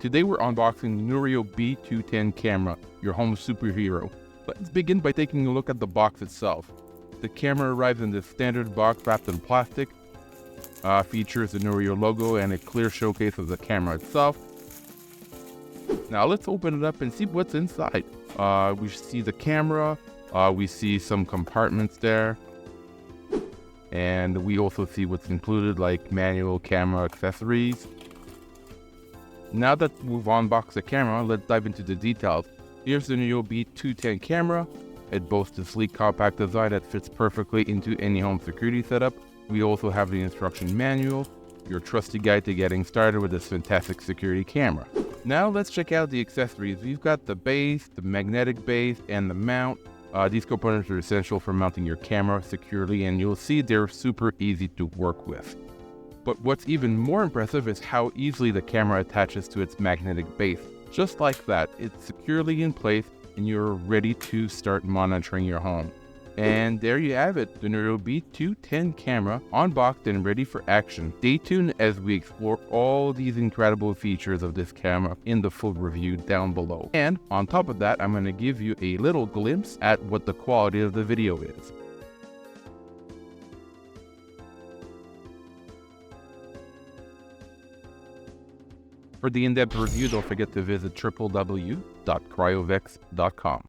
Today we're unboxing Noorio B210 Camera, your home superhero. Let's begin by taking a look at the box itself. The camera arrives in this standard box wrapped in plastic. Features the Noorio logo and a clear showcase of the camera itself. Now let's open it up and see what's inside. We see the camera, we see some compartments there, and we also see what's included, like manual camera accessories. Now that we've unboxed the camera, let's dive into the details. Here's the Noorio B210 camera. It boasts a sleek, compact design that fits perfectly into any home security setup. We also have the instruction manual, your trusty guide to getting started with this fantastic security camera. Now let's check out the accessories. We've got the base, the magnetic base, and the mount. These components are essential for mounting your camera securely, and you'll see they're super easy to work with. But what's even more impressive is how easily the camera attaches to its magnetic base. Just like that, it's securely in place and you're ready to start monitoring your home. And there you have it, the Noorio B210 camera, unboxed and ready for action. Stay tuned as we explore all these incredible features of this camera in the full review down below. And on top of that, I'm going to give you a little glimpse at what the quality of the video is. For the in-depth review, don't forget to visit www.cryovex.com.